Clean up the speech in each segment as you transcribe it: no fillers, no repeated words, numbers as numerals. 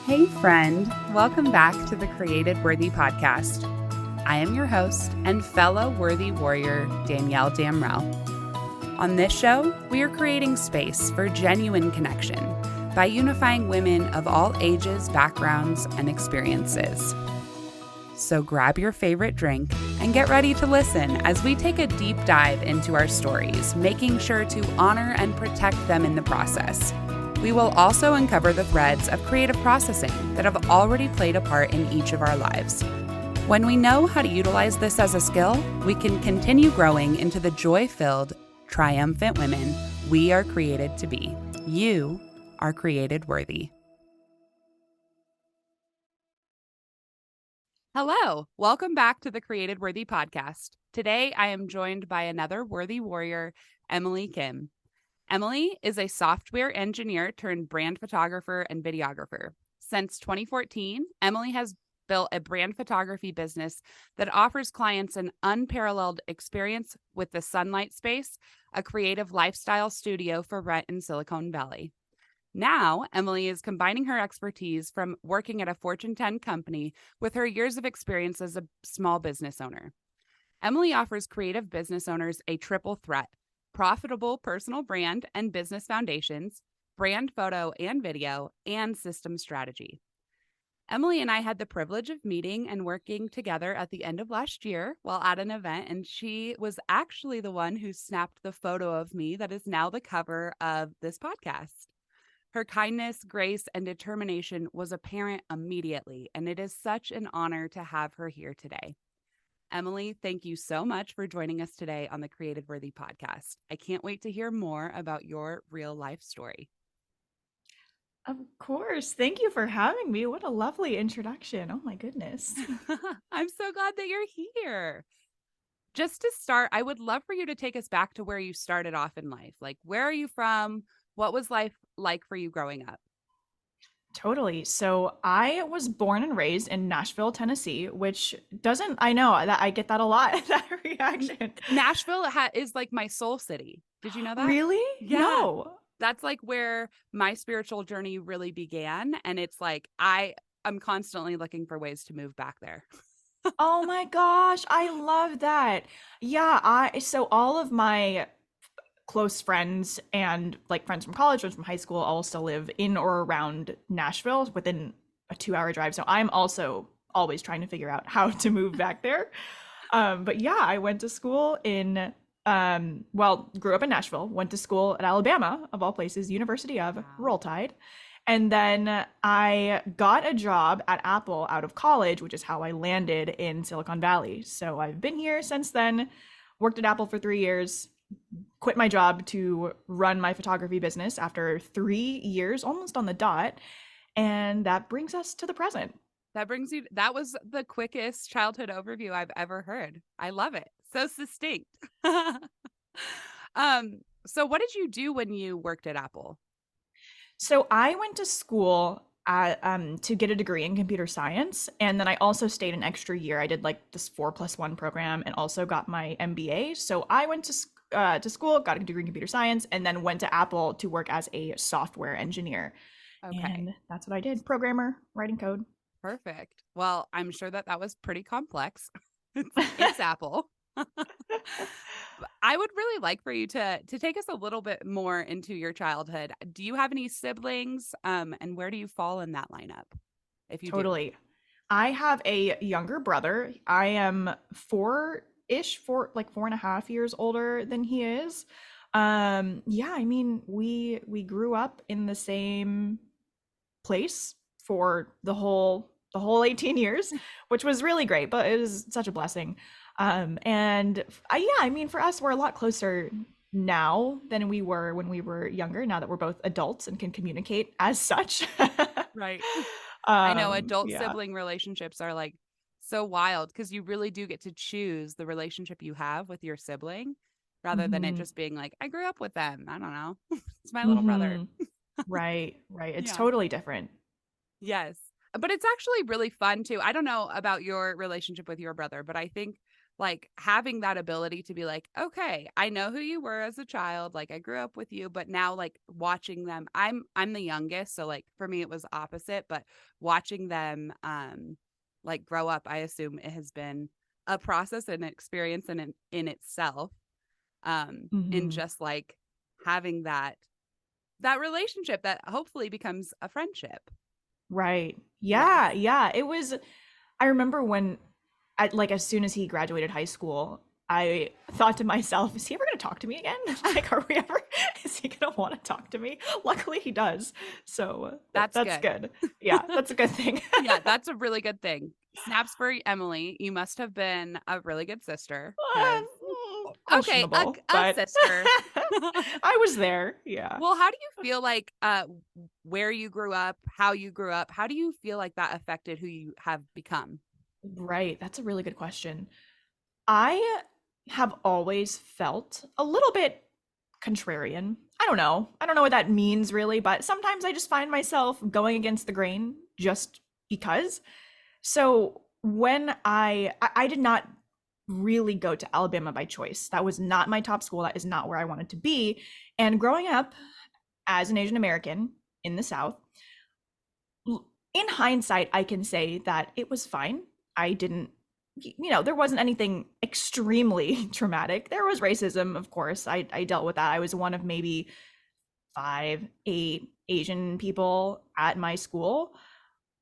Hey, friend. Welcome back to the Created Worthy podcast. I am your host and fellow worthy warrior, Danielle Damrell. On this show, we are creating space for genuine connection by unifying women of all ages, backgrounds, and experiences. So grab your favorite drink and get ready to listen as we take a deep dive into our stories, making sure to honor and protect them in the process. We will also uncover the threads of creative processing that have already played a part in each of our lives. When we know how to utilize this as a skill, we can continue growing into the joy-filled, triumphant women we are created to be. You are created worthy. Hello, welcome back to the Created Worthy podcast. Today, I am joined by another worthy warrior, Emily Kim. Emily is a software engineer turned brand photographer and videographer. Since 2014, Emily has built a brand photography business that offers clients an unparalleled experience with the Sunlight Space, a creative lifestyle studio for rent in Silicon Valley. Now, Emily is combining her expertise from working at a Fortune 10 company with her years of experience as a small business owner. Emily offers creative business owners a triple threat: profitable personal brand and business foundations, brand photo and video, and system strategy. Emily and I had the privilege of meeting and working together at the end of last year while at an event, and she was actually the one who snapped the photo of me that is now the cover of this podcast. Her kindness, grace, and determination was apparent immediately, and it is such an honor to have her here today. Emily, thank you so much for joining us today on the Created Worthy podcast. I can't wait to hear more about your real life story. Of course. Thank you for having me. What a lovely introduction. Oh my goodness. I'm so glad that you're here. Just to start, I would love for you to take us back to where you started off in life. Like, where are you from? What was life like for you growing up? Totally. So I was born and raised in Nashville, Tennessee, which doesn't, I know that I get that a lot, that reaction. Nashville is like my soul city. Did you know that? Really? Yeah. No. That's like where my spiritual journey really began. And it's like, I'm constantly looking for ways to move back there. Oh my gosh. I love that. Yeah. So all of my close friends and like friends from college, friends from high school all still live in or around Nashville within a 2 hour drive. So I'm also always trying to figure out how to move back there. But yeah, I went to school in, grew up in Nashville, went to school at Alabama, of all places, University of Wow. Roll Tide. And then I got a job at Apple out of college, which is how I landed in Silicon Valley. So I've been here since then, worked at Apple for 3 years, quit my job to run my photography business after 3 years, almost on the dot. And that brings us to the present. That was the quickest childhood overview I've ever heard. I love it. So succinct. So what did you do when you worked at Apple? So I went to school to get a degree in computer science, and then I also stayed an extra year. I did like this 4+1 program, and also got my MBA. So I went to school, got a degree in computer science, and then went to Apple to work as a software engineer. Okay, And that's what I did: programmer, writing code. perfect. Well, I'm sure that was pretty complex. It's Apple. I would really like for you to take us a little bit more into your childhood. Do you have any siblings? And where do you fall in that lineup, if you do? Totally. I have a younger brother. I am like 4.5 years older than he is. Yeah, I mean, we grew up in the same place for the whole 18 years, which was really great, but it was such a blessing. And yeah, I mean, for us, we're a lot closer now than we were when we were younger, now that we're both adults and can communicate as such. Right. I know adult Yeah. sibling relationships are like so wild because you really do get to choose the relationship you have with your sibling rather than it Hmm. just being like, I grew up with them. I don't know. It's my little brother. Hmm. Right, right. It's Yeah. totally different. Yes. But it's actually really fun too. I don't know about your relationship with your brother, but I think like having that ability to be like, okay, I know who you were as a child, like I grew up with you, but now like watching them, I'm the youngest, so like for me it was opposite, but watching them like grow up, I assume it has been a process and experience in itself. In Hmm. just like having that relationship that hopefully becomes a friendship. Right. Yes. Yeah, yeah. It was, I remember when, like, as soon as he graduated high school, I thought to myself, is he ever going to talk to me again? Like, are we ever, is he going to want to talk to me? Luckily, he does. So That's that's good. good. Yeah, that's a good thing. Yeah, that's a really good thing. Snaps for Emily. You must have been a really good sister because, okay, Questionable, a but sister. I was there. Yeah. Well, how do you feel like where you grew up, how you grew up, how do you feel like that affected who you have become? Right. That's a really good question. I have always felt a little bit contrarian. I don't know. I don't know what that means really, but sometimes I just find myself going against the grain just because. So when I did not really go to Alabama by choice. That was not my top school. That is not where I wanted to be. And growing up as an Asian American in the South, in hindsight, I can say that it was fine. I didn't, there wasn't anything extremely traumatic. There was racism, of course. I dealt with that. I was one of maybe 5, 8 Asian people at my school.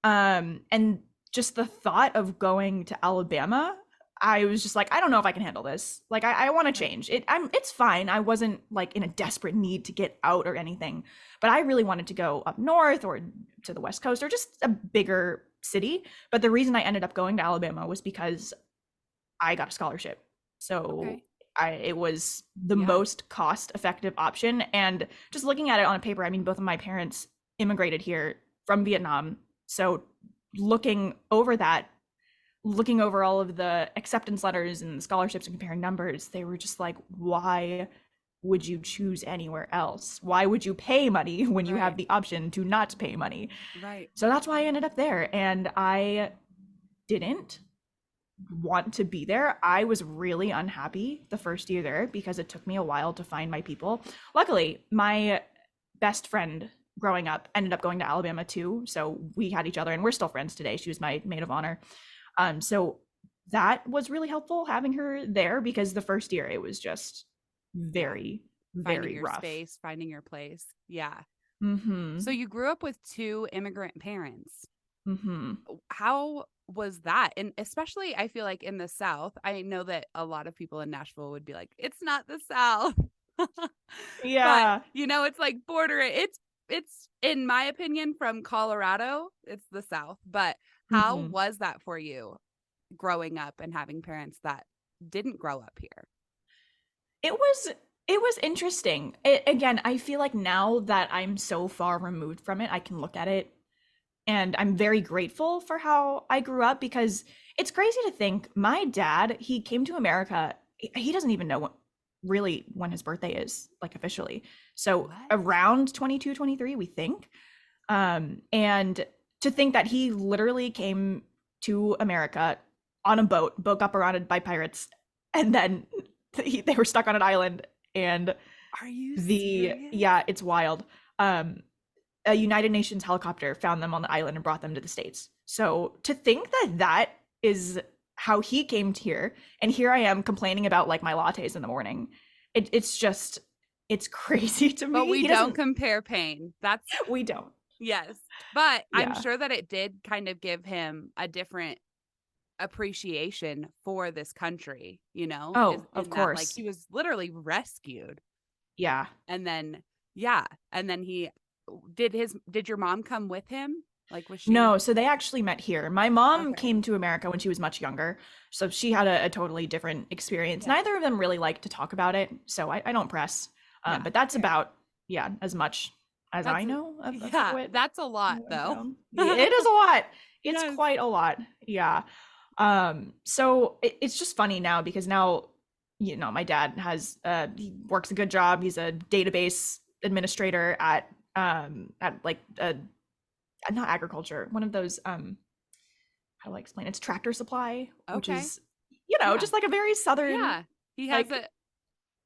And just the thought of going to Alabama, I was just like, I don't know if I can handle this. Like, I want to Right. change it. It's fine. I wasn't like in a desperate need to get out or anything, but I really wanted to go up north or to the West Coast or just a bigger city. But the reason I ended up going to Alabama was because I got a scholarship. So Okay. it was the Yeah. most cost effective option. And just looking at it on paper, I mean, both of my parents immigrated here from Vietnam. So looking over that, looking over all of the acceptance letters and scholarships and comparing numbers, they were just like, why would you choose anywhere else? Why would you pay money when you have Right. the option to not pay money? Right. So that's why I ended up there. And I didn't want to be there. I was really unhappy the first year there because it took me a while to find my people. Luckily, my best friend growing up ended up going to Alabama too. So we had each other and we're still friends today. She was my maid of honor. So that was really helpful having her there because the first year it was just Yeah. very, Finding very your rough. space, finding your place. Yeah. So Mm-hmm. you grew up with two immigrant parents. Mm-hmm. How was that? And especially, I feel like in the South, I know that a lot of people in Nashville would be like, it's not the South. But, Yeah. it's like border it's in my opinion from Colorado, it's the South. But how Mm-hmm. was that for you growing up and having parents that didn't grow up here? It was it was interesting. Again, I feel like now that I'm so far removed from it, I can look at it and I'm very grateful for how I grew up because it's crazy to think my dad, he came to America, he doesn't even know really when his birthday is, like officially. So What? around 22, 23, we think. And to think that he literally came to America on a boat got surrounded by pirates, and then they were stuck on an island, and Are you serious? yeah, it's wild. Um, a United Nations helicopter found them on the island and brought them to the States. So to think that that is how he came to here, and here I am complaining about like my lattes in the morning. It's just it's crazy to But me. we He don't doesn't. compare pain. That's We don't. yes. But I'm Yeah. sure that it did kind of give him a different appreciation for this country, is Oh, of in that like course. he was literally rescued. Yeah. And then yeah, and then he did your mom come with him? Like was she No, so they actually met here. My mom okay. came to America when she was much younger, so she had a totally different experience. Yeah. Neither of them really like to talk about it, so I don't press. Yeah. But that's Fair. about, yeah, as much as I That's know of yeah, what that's a lot went though. down. Yeah, it is a lot. It's Yes. quite a lot. Yeah. So it's just funny now because now, my dad he works a good job. He's a database administrator at like not agriculture, one of those how do I explain? It's Tractor Supply, which Okay. is Yeah. just like a very southern, Yeah. He has like,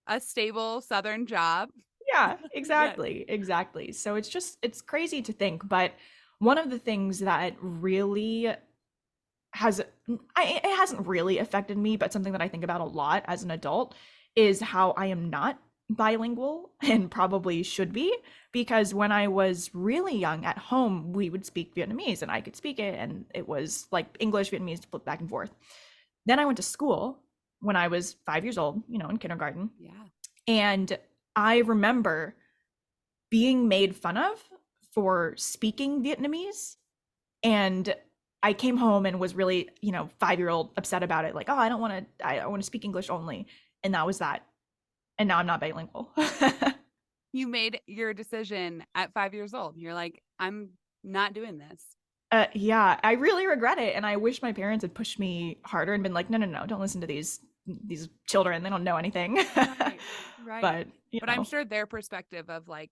a stable southern job. yeah, Yes. exactly, exactly. So it's crazy to think, but one of the things that really has it hasn't really affected me, but something that I think about a lot as an adult is how I am not bilingual and probably should be, because when I was really young at home, we would speak Vietnamese and I could speak it, and it was like English, Vietnamese to flip back and forth. Then I went to school when I was 5 years old, in kindergarten, Yeah. and I remember being made fun of for speaking Vietnamese. And I came home and was really, 5-year-old upset about it. Like, oh, I want to speak English only. And that was that. And now I'm not bilingual. You made your decision at 5 years old. You're like, I'm not doing this. Yeah, I really regret it. And I wish my parents had pushed me harder and been like, no, no, no, don't listen to these children. They don't know anything. Right. Right. But, But I'm sure their perspective of like,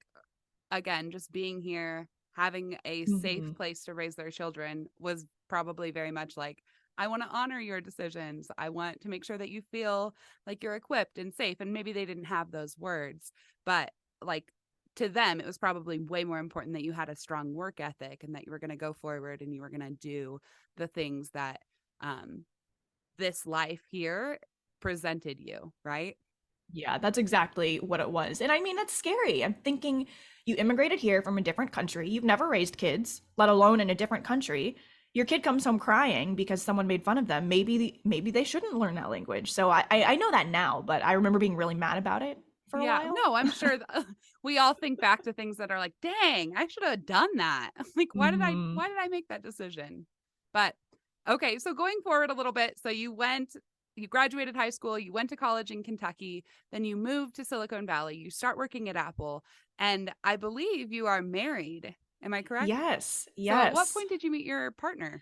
again, just being here, having a safe mhm. place to raise their children was probably very much like, I want to honor your decisions. I want to make sure that you feel like you're equipped and safe. And maybe they didn't have those words, but like to them, it was probably way more important that you had a strong work ethic and that you were going to go forward and you were going to do the things that um, this life here presented you, right? Yeah, that's exactly what it was. And I mean, that's scary. I'm thinking you immigrated here from a different country. You've never raised kids, let alone in a different country. Your kid comes home crying because someone made fun of them. Maybe they shouldn't learn that language. So I know that now, but I remember being really mad about it for a Yeah, while. no, I'm sure we all think back to things that are like, dang, I should have done that. Like, Hmm. why did I make that decision? But okay, so going forward a little bit, so you graduated high school, you went to college in Kentucky, then you moved to Silicon Valley, you start working at Apple, and I believe you are married. Am I correct? Yes, So at what yes. point did you meet your partner?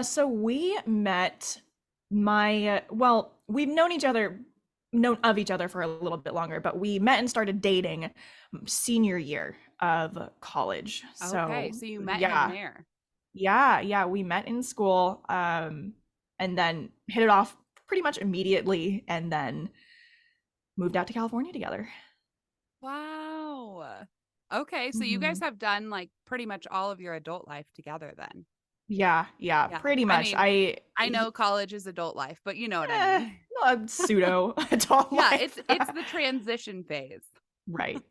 So we met well, we've known of each other for a little bit longer, but we met and started dating senior year of college. Okay, So so you met him yeah, there. yeah, we met in school, and then hit it off pretty much immediately, and then moved out to California together. Wow. Okay, so you guys Hmm. have done like pretty much all of your adult life together then. Yeah, Yeah. pretty I much. mean, I know college is adult life, but you know what I Eh, mean. pseudo adult Yeah, life. it's the transition phase. Right.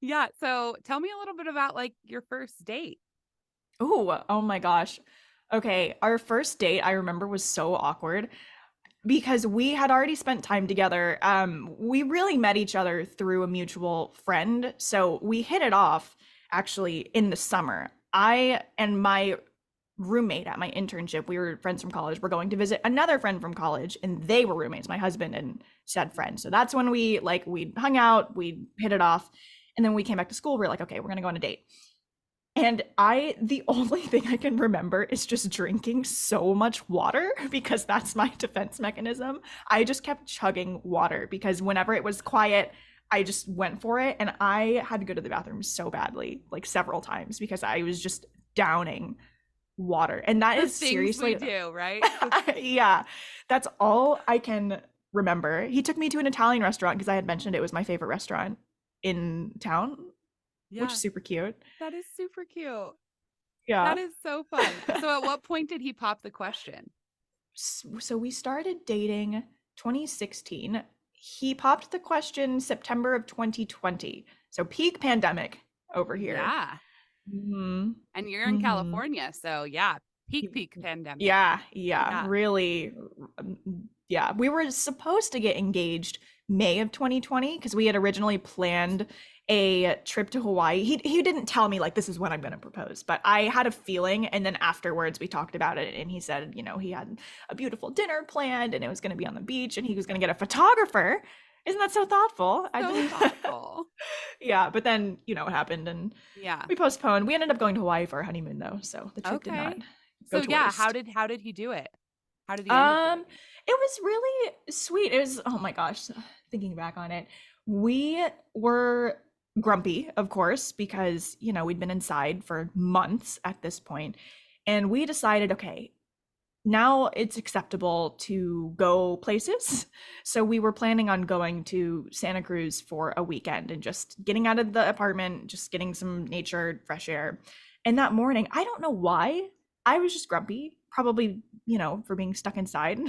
Yeah, so tell me a little bit about like your first date. Oh my gosh. Okay, our first date I remember was so awkward because we had already spent time together. We really met each other through a mutual friend, so we hit it off actually in the summer. I and my roommate at my internship, we were friends from college. We're going to visit another friend from college, and they were roommates, my husband and said friend. So that's when we hung out, we hit it off, and then we came back to school. We are like, okay, we're gonna go on a date. And the only thing I can remember is just drinking so much water because that's my defense mechanism. I just kept chugging water because whenever it was quiet, I just went for it. And I had to go to the bathroom so badly, like several times, because I was just downing water. And that The is things we seriously, do, right? yeah, that's all I can remember. He took me to an Italian restaurant because I had mentioned it was my favorite restaurant in town, which Yeah, is super cute. that is super cute. Yeah. That is so fun. So at what point did he pop the question? So we started dating 2016. He popped the question September of 2020. So peak pandemic over here. Yeah. Mhm. And you're in Mhm. California, so yeah, peak pandemic. Yeah, Yeah. really. Yeah, we were supposed to get engaged May of 2020 because we had originally planned a trip to Hawaii. He didn't tell me like this is when I'm going to propose, but I had a feeling, and then afterwards we talked about it, and he said, he had a beautiful dinner planned, and it was going to be on the beach, and he was going to get a photographer. Isn't that so thoughtful? So thoughtful. Yeah, but then what happened, and Yeah. we postponed. We ended up going to Hawaii for our honeymoon though, so the trip did not Okay. go So to yeah, waste. how did he do it? How did he end up doing Um, it? it was really sweet. It was, oh my gosh, thinking back on it, we were grumpy, of course, because we'd been inside for months at this point, and we decided, okay, now it's acceptable to go places. So we were planning on going to Santa Cruz for a weekend and just getting out of the apartment, just getting some nature, fresh air. And that morning, I don't know why, I was just grumpy, probably, for being stuck inside.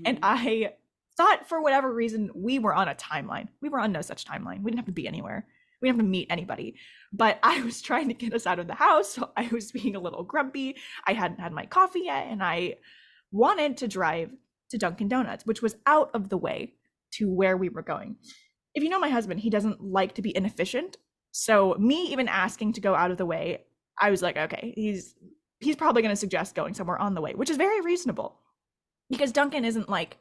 And Hmm. I thought for whatever reason we were on a timeline. We were on no such timeline. We didn't have to be anywhere. We didn't have to meet anybody. But I was trying to get us out of the house. So I was being a little grumpy. I hadn't had my coffee yet, and I wanted to drive to Dunkin' Donuts, which was out of the way to where we were going. If you know my husband, he doesn't like to be inefficient. So me even asking to go out of the way, I was like, okay, he's probably going to suggest going somewhere on the way, which is very reasonable because Dunkin' isn't like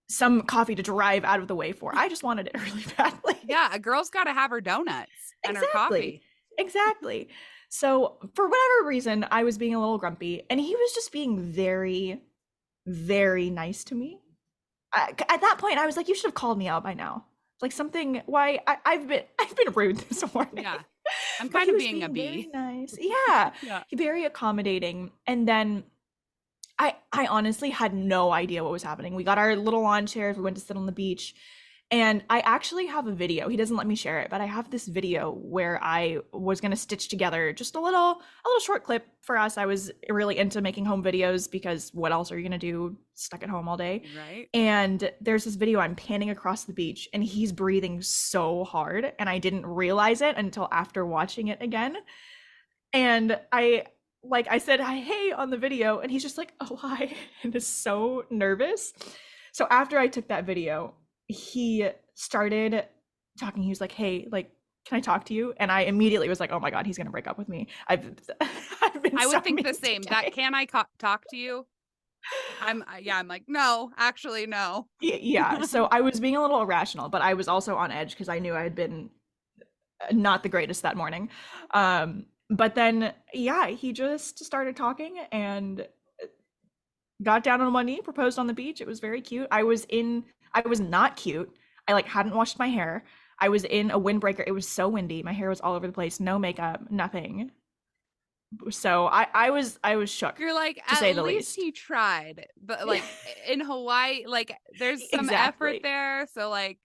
some coffee to drive out of the way for. I just wanted it really badly. Yeah, a girl's got to have her donuts and her Exactly. coffee. Exactly. So, for whatever reason, I was being a little grumpy, and he was just being very, very nice to me. At that point, I was like, "You should have called me out by now." Like something. Why I've been rude this morning. Yeah, I'm But kind he of was being a being very bee. nice. Yeah, Yeah. very accommodating. And then I honestly had no idea what was happening. We got our little lawn chairs. We went to sit on the beach. And I actually have a video. He doesn't let me share it, but I have this video where I was going to stitch together just a little short clip for us. I was really into making home videos because what else are you going to do stuck at home all day? Right. And there's this video I'm panning across the beach and he's breathing so hard and I didn't realize it until after watching it again. And I said hey on the video and he's just like, "Oh, hi." And is so nervous. So after I took that video, he started talking. He was like, "Hey, like, can I talk to you?" And I immediately was like, "Oh my God, he's gonna break up with me." I've been I so would think the mean same. That today. can I talk to you? Yeah, I'm like, no, actually, no. Yeah. So I was being a little irrational, but I was also on edge because I knew I had been not the greatest that morning. But then yeah, he just started talking and got down on one knee, proposed on the beach. It was very cute. I was not cute. I like hadn't washed my hair. I was in a windbreaker. It was so windy. My hair was all over the place, no makeup, nothing. So I was shook You're like, to at say the least least. he tried. But like in Hawaii, like there's some effort Exactly. there. So like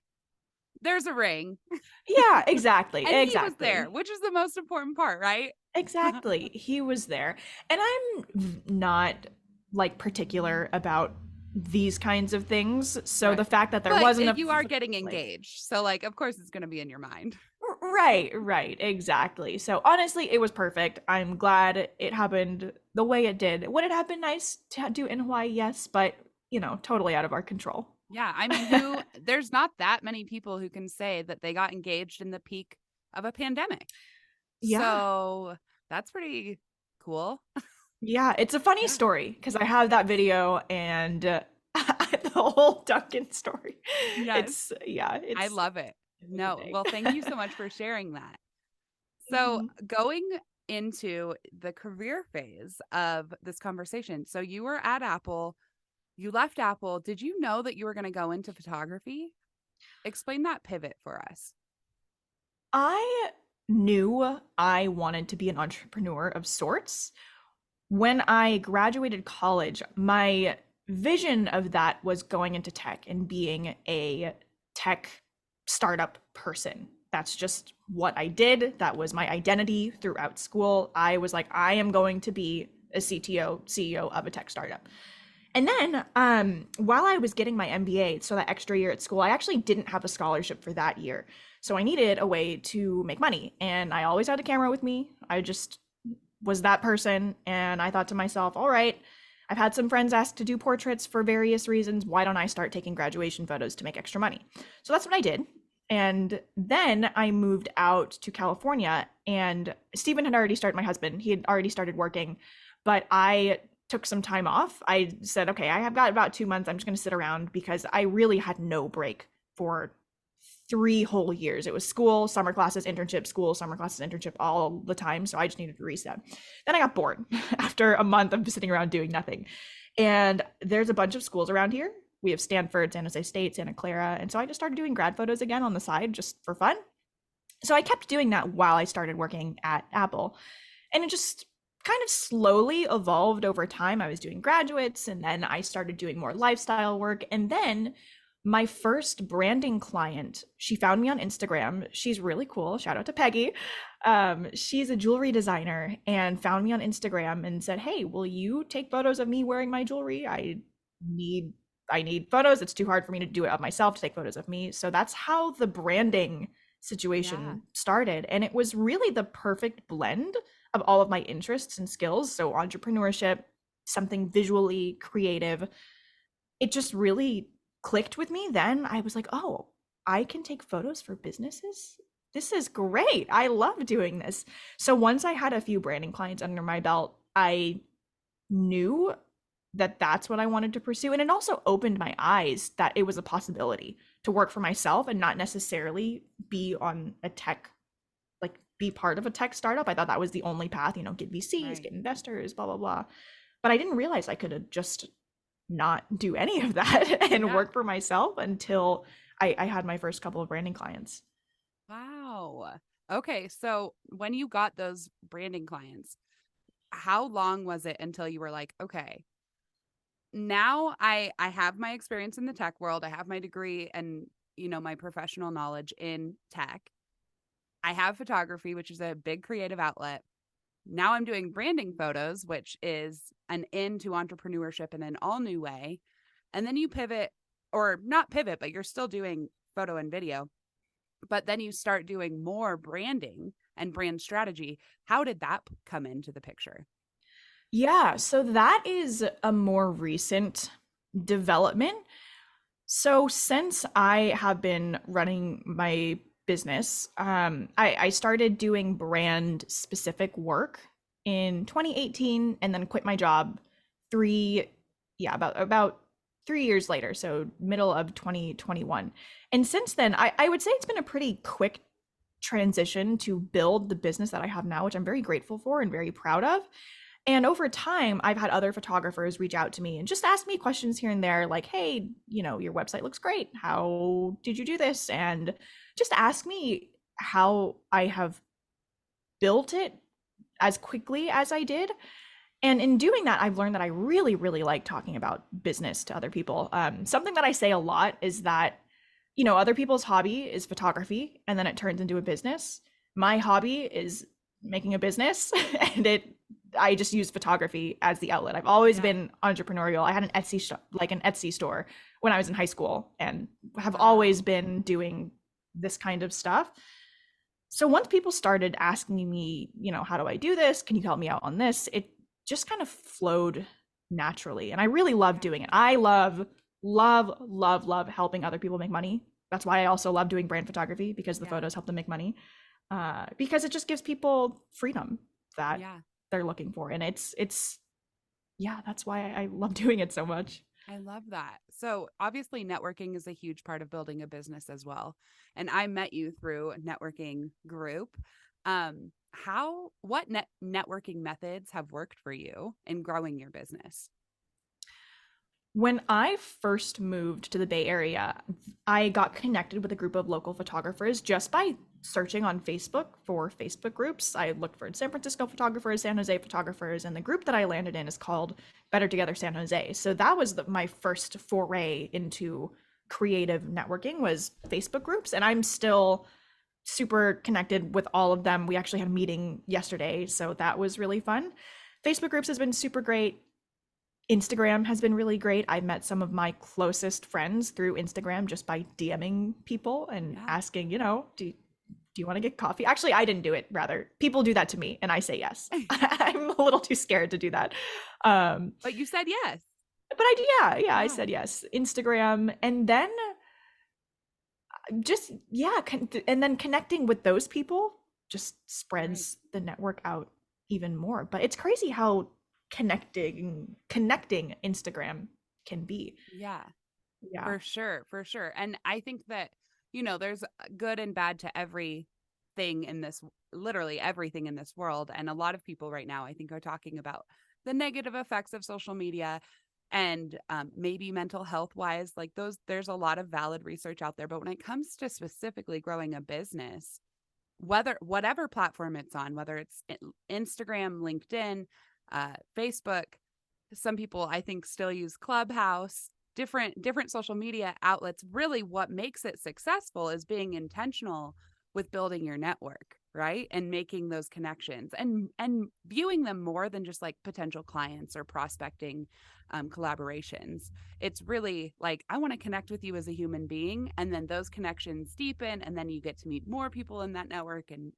there's a ring. Yeah, exactly. And he was there, Exactly. which is the most important part, right? Exactly. He was there. And I'm not like particular about these kinds of things. So the Right. fact that there But wasn't a you are getting like engaged. So like of course it's gonna be in your mind. right, right, exactly. So honestly, it was perfect. I'm glad it happened the way it did. Would it have been nice to do in Hawaii? Yes, but totally out of our control. Yeah. I mean, who there's not that many people who can say that they got engaged in the peak of a pandemic. Yeah. So that's pretty cool. Yeah, it's a funny Yeah. story because I have that video and the whole Duncan story. Yes. It's yeah, I it's love it. it was a No, day. well, thank you so much for sharing that. So, Mhm. going into the career phase of this conversation. So, you were at Apple, you left Apple. Did you know that you were going to go into photography? Explain that pivot for us. I knew I wanted to be an entrepreneur of sorts. When I graduated college, my vision of that was going into tech and being a tech startup person. That's just what I did. That was my identity throughout school. I was like, I am going to be a CTO, CEO of a tech startup. And then while I was getting my MBA, so that extra year at school, I actually didn't have a scholarship for that year. So I needed a way to make money. And I always had a camera with me. I just was that person. And I thought to myself, all right, I've had some friends ask to do portraits for various reasons. Why don't I start taking graduation photos to make extra money? So that's what I did. And then I moved out to California, and Stephen had already started, my husband, he had already started working, but I took some time off. I said, okay, I have got about 2 months. I'm just going to sit around because I really had no break for 3 whole years. It was school, summer classes, internship, school, summer classes, internship all the time. So I just needed to reset. Then I got bored after a month of sitting around doing nothing. And there's a bunch of schools around here. We have Stanford, San Jose State, Santa Clara. And so I just started doing grad photos again on the side just for fun. So I kept doing that while I started working at Apple. And it just kind of slowly evolved over time. I was doing graduates and then I started doing more lifestyle work. And then my first branding client, she found me on Instagram. She's really cool. Shout out to Peggy. She's a jewelry designer and found me on Instagram and said, "Hey, will you take photos of me wearing my jewelry? Need I need photos. It's too hard for me to do it of myself to take photos of me." So that's how the branding Yeah. situation started. And it was really the perfect blend of all of my interests and skills. So entrepreneurship, something visually creative. It just really clicked with me. Then I was like, oh, I can take photos for businesses. This is great. I love doing this. So once I had a few branding clients under my belt, I knew that that's what I wanted to pursue. And it also opened my eyes that it was a possibility to work for myself and not necessarily be on a tech, like be part of a tech startup. I thought that was the only path, get VCs, Right. get investors, blah, blah, blah. But I didn't realize I could have just not do any of that and Yeah. work for myself until I had my first couple of branding clients. Wow. Okay. So when you got those branding clients, how long was it until you were like, okay, now I have my experience in the tech world. I have my degree and, my professional knowledge in tech. I have photography, which is a big creative outlet. Now I'm doing branding photos, which is an into entrepreneurship in an all new way. And then you pivot, or not pivot, but you're still doing photo and video. But then you start doing more branding and brand strategy. How did that come into the picture? Yeah, so that is a more recent development. So since I have been running my business, I started doing brand specific work in 2018 and then quit my job three, yeah, about 3 years later, so middle of 2021. And since then, I would say it's been a pretty quick transition to build the business that I have now, which I'm very grateful for and very proud of. And over time, I've had other photographers reach out to me and just ask me questions here and there, like, hey, your website looks great. How did you do this? And just ask me how I have built it as quickly as I did. And in doing that, I've learned that I really, really like talking about business to other people. Something that I say a lot is that, other people's hobby is photography and then it turns into a business. My hobby is making a business and I just use photography as the outlet. I've always Yeah. been entrepreneurial. I had an Etsy shop, like an Etsy store when I was in high school and have always Wow. been doing this kind of stuff. So once people started asking me, how do I do this? Can you help me out on this? It just kind of flowed naturally. And I really love Yeah. doing it. I love, love, love, love helping other people make money. That's why I also love doing brand photography because the Yeah. photos help them make money. Because it just gives people freedom that Yeah. they're looking for. And yeah, that's why I love doing it so much. I love that. So, obviously, networking is a huge part of building a business as well. And I met you through a networking group. What networking methods have worked for you in growing your business? When I first moved to the Bay Area, I got connected with a group of local photographers just by searching on Facebook for Facebook groups. I looked for San Francisco photographers, San Jose photographers, and the group that I landed in is called Better Together San Jose. So that was my first foray into creative networking was Facebook groups, and I'm still super connected with all of them. We actually had a meeting yesterday, so that was really fun. Facebook groups has been super great. Instagram has been really great. I've met some of my closest friends through Instagram just by DMing people and Yeah. asking, do you want to get coffee? Actually, I didn't do it. Rather, people do that to me, and I say yes. I'm a little too scared to do that. But you said yes. But I do, yeah, yeah, I Yeah. said yes. Instagram, and then just yeah, and then connecting with those people just Right. spreads the network out even more. But it's crazy how connecting Instagram can be. Yeah. Yeah. For sure, for sure. And I think that, there's good and bad to everything in this, literally everything in this world. And a lot of people right now, I think, are talking about the negative effects of social media and maybe mental health wise, like there's a lot of valid research out there. But when it comes to specifically growing a business, whatever platform it's on, whether it's Instagram, LinkedIn, Facebook. Some people I think still use Clubhouse, different social media outlets. Really what makes it successful is being intentional with building your network, right? And making those connections and viewing them more than just like potential clients or prospecting collaborations. It's really like, I want to connect with you as a human being, and then those connections deepen, and then you get to meet more people in that network and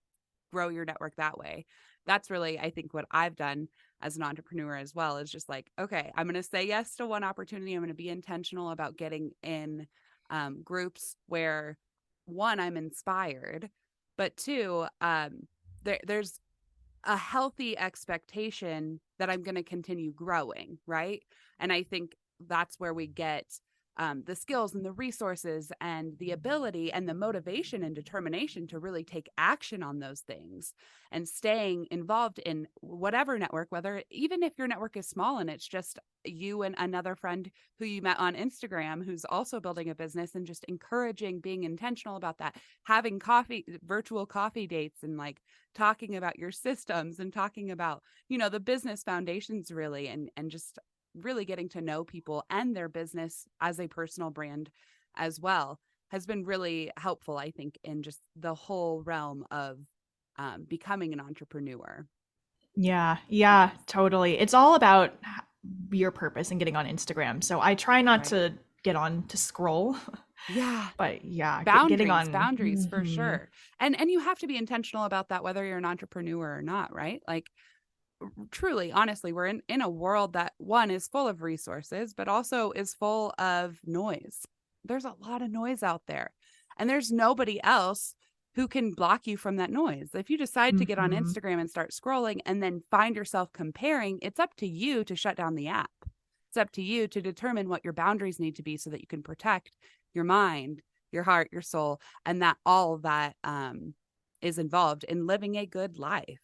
grow your network that way. That's really, I think, what I've done as an entrepreneur as well, is just like, okay, I'm going to say yes to one opportunity. I'm going to be intentional about getting in groups where, one, I'm inspired, but two, there's a healthy expectation that I'm going to continue growing, right? And I think that's where we get the skills and the resources and the ability and the motivation and determination to really take action on those things, and staying involved in whatever network, whether even if your network is small and it's just you and another friend who you met on Instagram who's also building a business, and just encouraging, being intentional about that, having virtual coffee dates, and like talking about your systems and talking about, the business foundations really, and just really getting to know people and their business as a personal brand as well, has been really helpful, I think, in just the whole realm of becoming an entrepreneur. Yeah, totally. It's all about your purpose and getting on Instagram. So I try not Right. to get on to scroll, Yeah. but yeah, getting Boundaries, on. boundaries for Mhm. sure. And you have to be intentional about that, whether you're an entrepreneur or not, right? Like, truly, honestly, we're in a world that, one, is full of resources, but also is full of noise. There's a lot of noise out there, and there's nobody else who can block you from that noise. If you decide to get on Mhm. Instagram and start scrolling and then find yourself comparing, it's up to you to shut down the app. It's up to you to determine what your boundaries need to be so that you can protect your mind, your heart, your soul, and that all of that is involved in living a good life.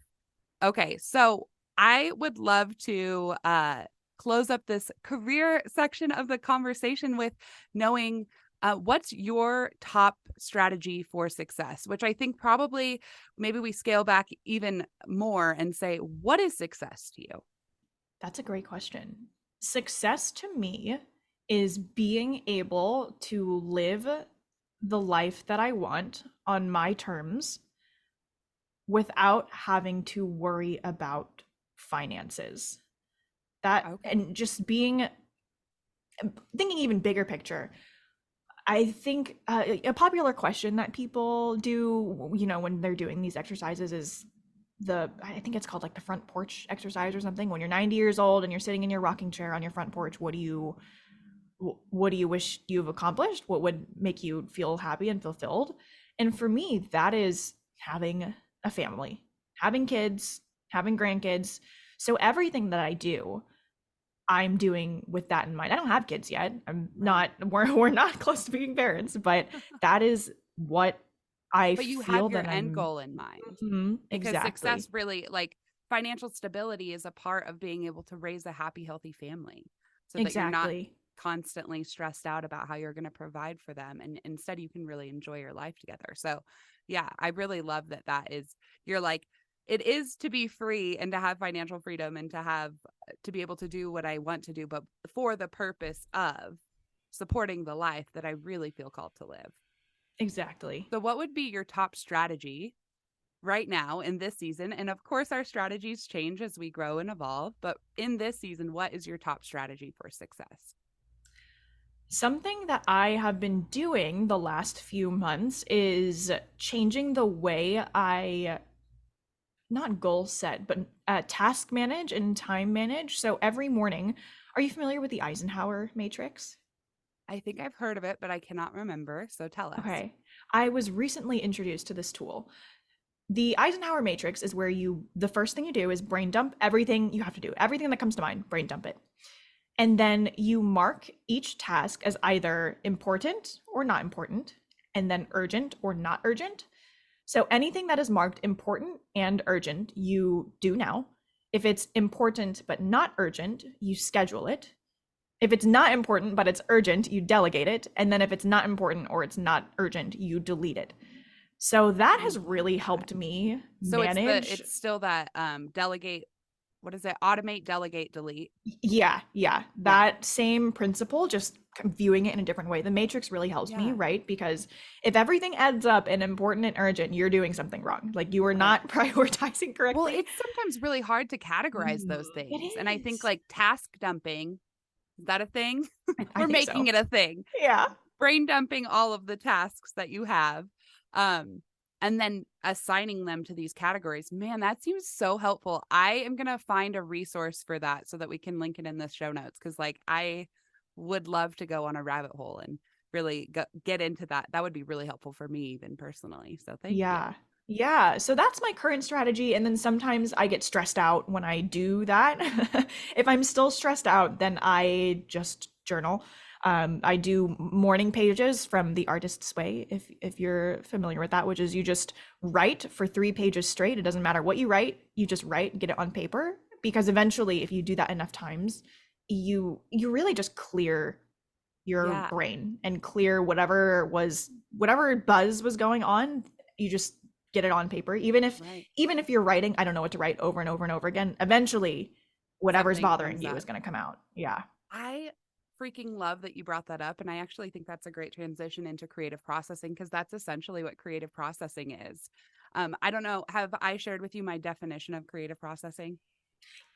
Okay, so I would love to close up this career section of the conversation with knowing what's your top strategy for success, which I think probably maybe we scale back even more and say, what is success to you? That's a great question. Success to me is being able to live the life that I want on my terms without having to worry about finances. That, Okay. and just being, thinking even bigger picture. I think a popular question that people do, when they're doing these exercises is I think it's called like the front porch exercise or something. When you're 90 years old and you're sitting in your rocking chair on your front porch, what do you wish you've accomplished? What would make you feel happy and fulfilled? And for me, that is having a family, having kids, having grandkids. So everything that I do, I'm doing with that in mind. I don't have kids yet. I'm Right. not, we're not close to being parents, but that is what I But you have feel your that end I'm. goal in mind, Mhm, because exactly. success really, like, financial stability is a part of being able to raise a happy, healthy family, so that you're not Exactly. constantly stressed out about how you're going to provide for them, and instead you can really enjoy your life together. So yeah, I really love that you're like, it is to be free and to have financial freedom and to be able to do what I want to do, but for the purpose of supporting the life that I really feel called to live. Exactly. So what would be your top strategy right now in this season? And of course, our strategies change as we grow and evolve. But in this season, what is your top strategy for success? Something that I have been doing the last few months is changing the way I, not goal set, but task manage and time manage. So every morning, are you familiar with the Eisenhower matrix? I think I've heard of it, but I cannot remember. So tell us. Okay. I was recently introduced to this tool. The Eisenhower matrix is where the first thing you do is brain dump everything you have to do, everything that comes to mind, brain dump it. And then you mark each task as either important or not important, and then urgent or not urgent. So anything that is marked important and urgent, you do now. If it's important but not urgent, you schedule it. If it's not important but it's urgent, you delegate it. And then if it's not important or it's not urgent, you delete it. So that I has love really that. helped me So manage. it's still that delegate, what is it? Automate, delegate, delete. Yeah, yeah. Yeah. That same principle, just viewing it in a different way. The Matrix really helps me, Yeah. right? Because if everything adds up and important and urgent, you're doing something wrong. Like you are Right. not prioritizing Well, correctly. it's sometimes really hard to categorize those It things. And I think is. like task dumping, is that a thing? I We're think making so. it a thing. Yeah. Brain dumping all of the tasks that you have. Um, and then assigning them to these categories. Man, that seems so helpful. I am going to find a resource for that so that we can link it in the show notes. Cause like I would love to go on a rabbit hole and really get into that. That would be really helpful for me, even personally. So thank you. Yeah. Yeah. So that's my current strategy. And then sometimes I get stressed out when I do that. If I'm still stressed out, then I just journal. I do morning pages from The Artist's Way, if you're familiar with that, which is you just write for 3 pages straight. It doesn't matter what you write, you just write, get it on paper. Because eventually, if you do that enough times, you really just clear your Yeah. brain and clear whatever buzz was going on. You just get it on paper, Right. even if you're writing, I don't know what to write, over and over and over again, eventually whatever's Something bothering comes you up. is going to come out. Yeah. I freaking love that you brought that up. And I actually think that's a great transition into creative processing because that's essentially what creative processing is. I don't know. Have I shared with you my definition of creative processing?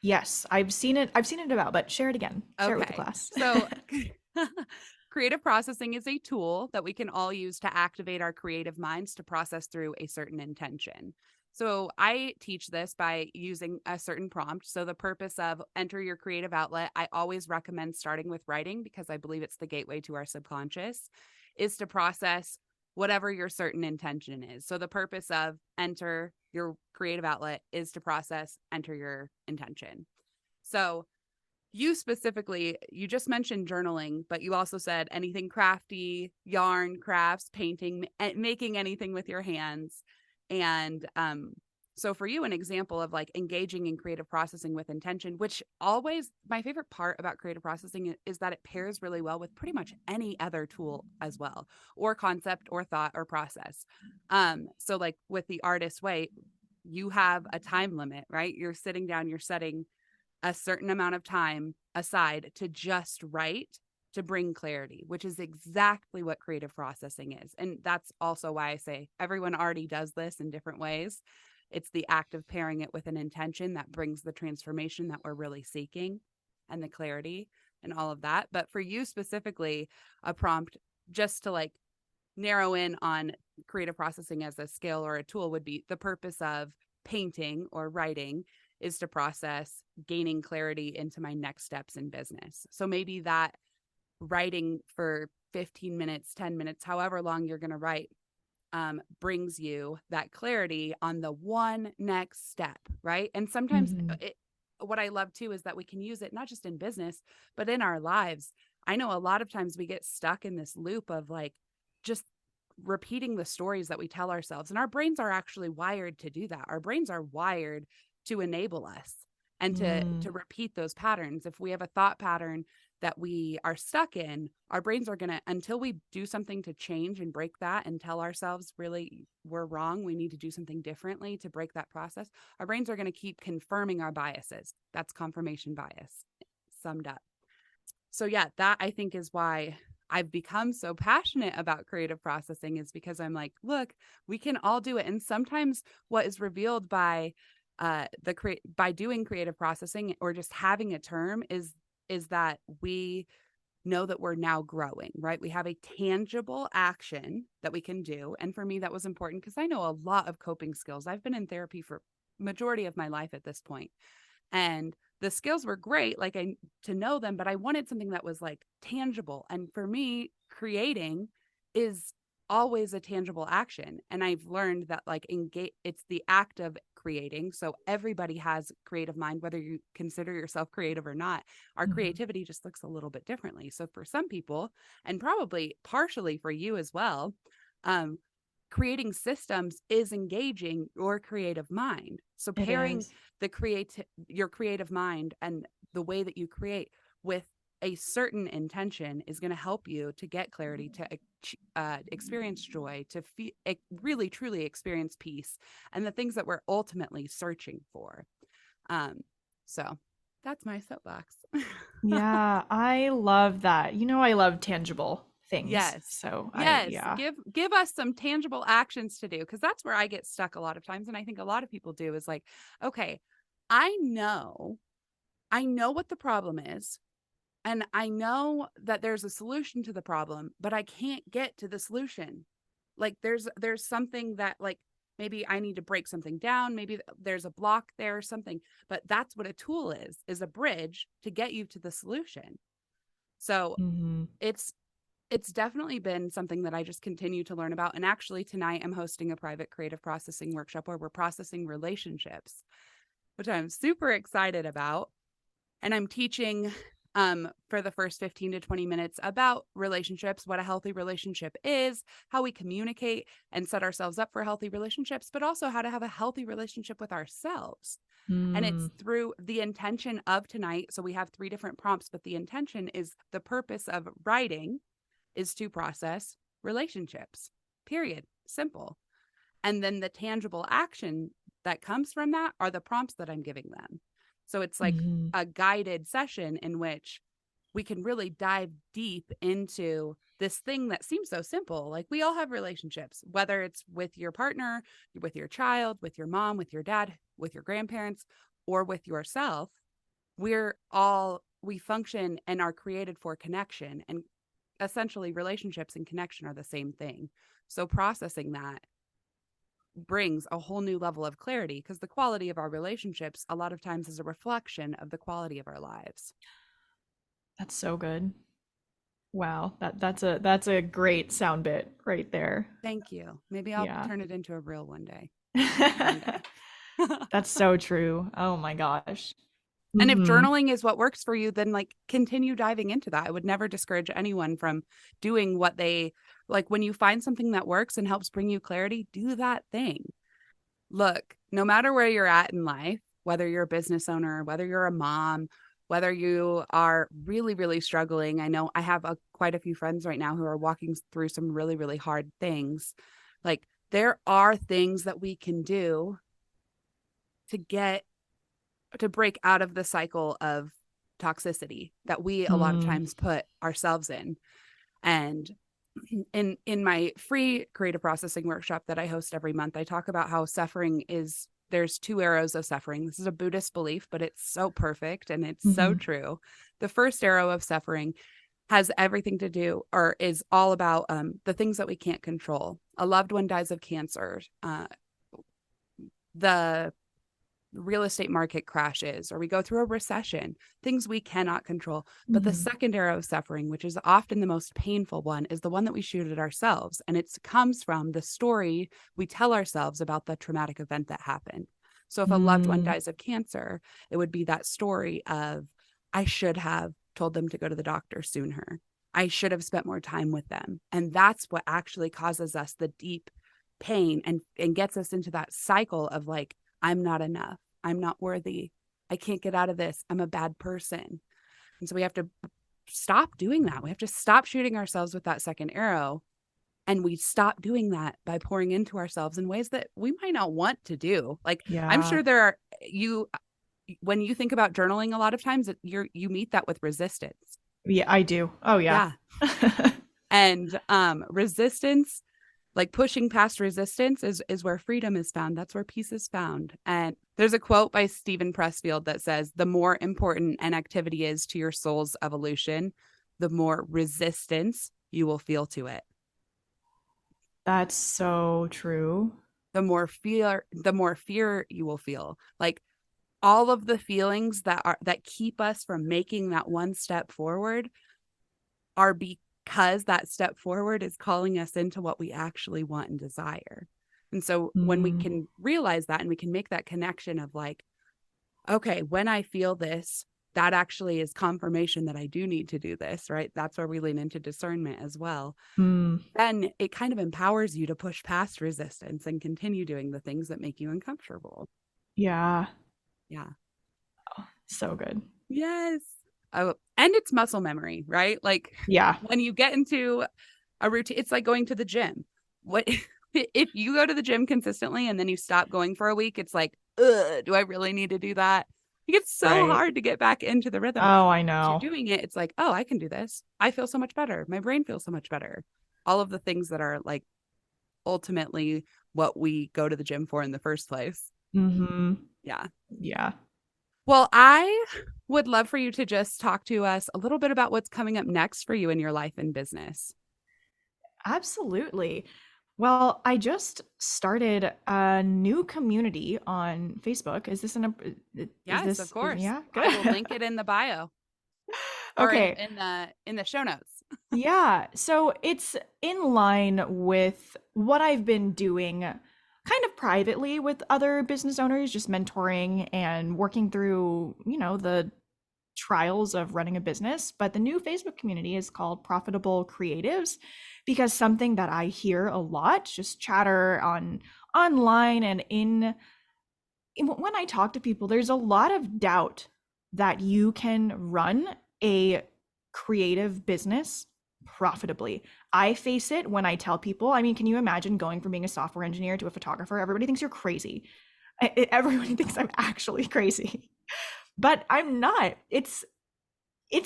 Yes, I've seen it about, but share it again, share it with the Okay. class. So, creative processing is a tool that we can all use to activate our creative minds to process through a certain intention. So, I teach this by using a certain prompt. So, the purpose of enter your creative outlet, I always recommend starting with writing because I believe it's the gateway to our subconscious, is to process whatever your certain intention is. So, the purpose of enter your creative outlet is to process, enter your intention. So, you specifically, you just mentioned journaling, but you also said anything crafty, yarn, crafts, painting, making anything with your hands. And so for you, an example of like engaging in creative processing with intention, which always my favorite part about creative processing is that it pairs really well with pretty much any other tool as well, or concept or thought or process. So like with the artist way, you have a time limit, right? You're sitting down, you're setting a certain amount of time aside to just write to bring clarity, which is exactly what creative processing is. And that's also why I say everyone already does this in different ways. It's the act of pairing it with an intention that brings the transformation that we're really seeking and the clarity and all of that. But for you specifically, a prompt just to like narrow in on creative processing as a skill or a tool would be the purpose of painting or writing is to process gaining clarity into my next steps in business. So maybe that writing for 15 minutes, 10 minutes, however long you're going to write, brings you that clarity on the one next step, right? And sometimes Mhm. what I love too is that we can use it not just in business, but in our lives. I know a lot of times we get stuck in this loop of like just repeating the stories that we tell ourselves. And our brains are actually wired to do that. Our brains are wired to enable us and to Mm. repeat those patterns. If we have a thought pattern that we are stuck in, our brains are going to, until we do something to change and break that and tell ourselves really we're wrong, we need to do something differently to break that process, our brains are going to keep confirming our biases. That's confirmation bias summed up. So yeah, that I think is why I've become so passionate about creative processing is because I'm like, look, we can all do it. And sometimes what is revealed by by doing creative processing or just having a term is that we know that we're now growing, right? We have a tangible action that we can do. And for me, that was important because I know a lot of coping skills. I've been in therapy for majority of my life at this point. And the skills were great, like I to know them, but I wanted something that was like tangible. And for me, creating is always a tangible action. And I've learned that like engage it's the act of creating. So everybody has creative mind, whether you consider yourself creative or not. Our Mhm. creativity just looks a little bit differently. So for some people, and probably partially for you as well, um, creating systems is engaging your creative mind. So It pairing is. your creative mind and the way that you create with a certain intention is going to help you to get clarity, to experience joy, to really truly experience peace and the things that we're ultimately searching for. So that's my soapbox. Yeah, I love that. You know, I love tangible things. Yes. So Yes. yeah. Give us some tangible actions to do, because that's where I get stuck a lot of times. And I think a lot of people do is like, okay, I know, I know what the problem is. And I know that there's a solution to the problem, but I can't get to the solution. Like there's something that like maybe I need to break something down, maybe there's a block there or something, but that's what a tool is a bridge to get you to the solution. So Hmm. it's definitely been something that I just continue to learn about. And actually tonight I'm hosting a private creative processing workshop where we're processing relationships, which I'm super excited about. And I'm teaching for the first 15 to 20 minutes about relationships, what a healthy relationship is, how we communicate and set ourselves up for healthy relationships, but also how to have a healthy relationship with ourselves. And Mm. it's through the intention of tonight. So we have 3 different prompts, but the intention is the purpose of writing is to process relationships, period. Simple. And then the tangible action that comes from that are the prompts that I'm giving them. So it's like Hmm. a guided session in which we can really dive deep into this thing that seems so simple. Like we all have relationships, whether it's with your partner, with your child, with your mom, with your dad, with your grandparents, or with yourself. We function and are created for connection. And essentially, relationships and connection are the same thing. So processing that brings a whole new level of clarity, because the quality of our relationships a lot of times is a reflection of the quality of our lives. That's so good. Wow, that's a great sound bit right there. Thank you. Maybe I'll Yeah. turn it into a reel one day. One day. That's so true. Oh my gosh. And if Hmm. journaling is what works for you, then like continue diving into that. I would never discourage anyone from doing what they like. When you find something that works and helps bring you clarity, do that thing. Look, no matter where you're at in life, whether you're a business owner, whether you're a mom, whether you are really, really struggling. I know I have quite a few friends right now who are walking through some really, really hard things. Like there are things that we can do to get to break out of the cycle of toxicity that we a lot of Mm. times put ourselves in. And in my free creative processing workshop that I host every month, I talk about how suffering is there's 2 arrows of suffering. This is a Buddhist belief, but it's so perfect and it's so Hmm. true. The first arrow of suffering has everything to do or is all about the things that we can't control. A loved one dies of cancer. The real estate market crashes or we go through a recession, things we cannot control. But the Hmm. second arrow of suffering, which is often the most painful one, is the one that we shoot at ourselves. And it comes from the story we tell ourselves about the traumatic event that happened. So if a loved one Mm. dies of cancer, it would be that story of, I should have told them to go to the doctor sooner. I should have spent more time with them. And that's what actually causes us the deep pain and gets us into that cycle of like, I'm not enough. I'm not worthy. I can't get out of this. I'm a bad person. And so we have to stop doing that. We have to stop shooting ourselves with that second arrow. And we stop doing that by pouring into ourselves in ways that we might not want to do. Like I'm Yeah. sure there are when you think about journaling, a lot of times you meet that with resistance. Yeah, I do. Oh yeah. Yeah. And resistance, like pushing past resistance is where freedom is found. That's where peace is found. And there's a quote by Stephen Pressfield that says, the more important an activity is to your soul's evolution, the more resistance you will feel to it. That's so true. The more fear you will feel. Like all of the feelings that keep us from making that one step forward are because that step forward is calling us into what we actually want and desire. And so when we Mm. can realize that and we can make that connection of like, okay, when I feel this, that actually is confirmation that I do need to do this, right? That's where we lean into discernment as well. Mm. Then it kind of empowers you to push past resistance and continue doing the things that make you uncomfortable. Yeah. Yeah. So good. Yes. Oh, and it's muscle memory, right? Like Yeah. when you get into a routine, it's like going to the gym. What if you go to the gym consistently and then you stop going for a week? It's like, ugh, do I really need to do that? It gets so Right. hard to get back into the rhythm. Oh, I Once you're know. doing it, it's like, oh, I can do this. I feel so much better. My brain feels so much better. All of the things that are like ultimately what we go to the gym for in the first place. Mm-hmm. Yeah. Yeah. Well, I would love for you to just talk to us a little bit about what's coming up next for you in your life and business. Absolutely. Well, I just started a new community on Facebook. Is this Yes, of course. yeah, I will good. link it in the bio or in Okay. in the show notes. Yeah. So it's in line with what I've been doing kind of privately with other business owners, just mentoring and working through, the trials of running a business. But the new Facebook community is called Profitable Creatives because something that I hear a lot, just chatter on online and when I talk to people, there's a lot of doubt that you can run a creative business profitably. I face it when I tell people, I mean, can you imagine going from being a software engineer to a photographer? Everybody thinks you're crazy. Everybody thinks I'm actually crazy, but I'm not. It's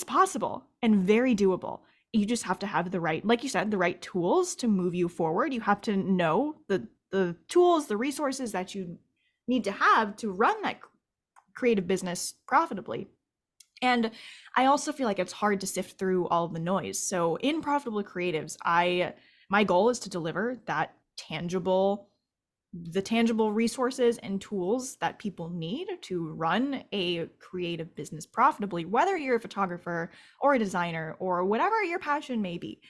possible and very doable. You just have to have the right, like you said, the right tools to move you forward. You have to know the tools, the resources that you need to have to run that creative business profitably. And I also feel like it's hard to sift through all of the noise. So in Profitable Creatives, my goal is to deliver the tangible resources and tools that people need to run a creative business profitably, whether you're a photographer or a designer or whatever your passion may be.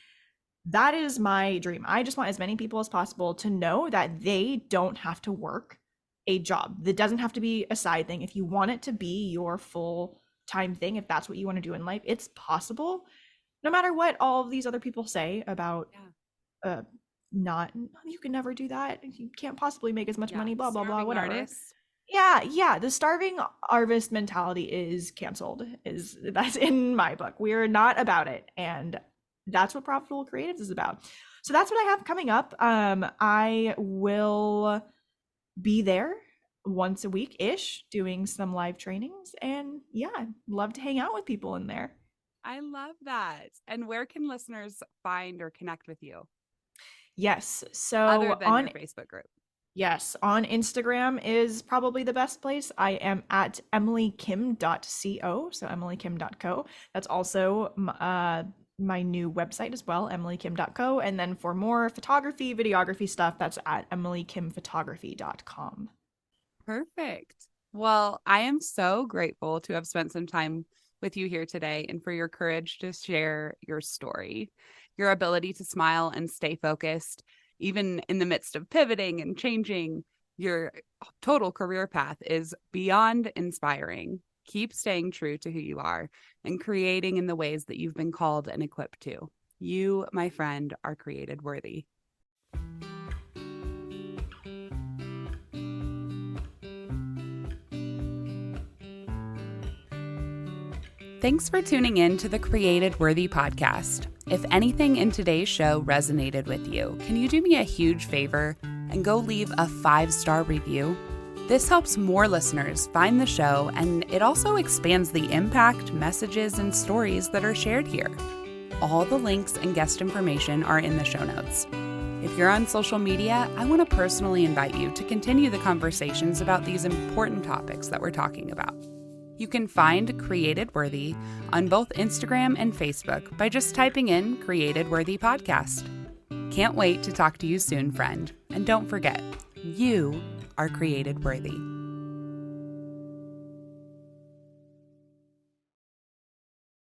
That is my dream. I just want as many people as possible to know that they don't have to work a job. That doesn't have to be a side thing. If you want it to be your full-time thing, if that's what you want to do in life, it's possible. No matter what all of these other people say about not, you can never do that. You can't possibly make as much money, blah blah blah, Starving whatever. artists. Yeah, the starving artist mentality is canceled. That's in my book. We're not about it, and that's what Profitable Creatives is about. So that's what I have coming up. I will be there once a week ish doing some live trainings, and yeah, love to hang out with people in there. I love that. And where can listeners find or connect with you Yes. other So than your Facebook group? yes, on Instagram is probably the best place. I am at emilykim.co, so emilykim.co. That's also my new website as well, emilykim.co. And then for more photography, videography stuff, that's at emilykimphotography.com. Perfect. Well, I am so grateful to have spent some time with you here today and for your courage to share your story, your ability to smile and stay focused, even in the midst of pivoting and changing. Your total career path is beyond inspiring. Keep staying true to who you are and creating in the ways that you've been called and equipped to. You, my friend, are created worthy. Thanks for tuning in to the Created Worthy podcast. If anything in today's show resonated with you, can you do me a huge favor and go leave a 5-star review? This helps more listeners find the show, and it also expands the impact, messages, and stories that are shared here. All the links and guest information are in the show notes. If you're on social media, I want to personally invite you to continue the conversations about these important topics that we're talking about. You can find Created Worthy on both Instagram and Facebook by just typing in Created Worthy Podcast. Can't wait to talk to you soon, friend. And don't forget, you are created worthy.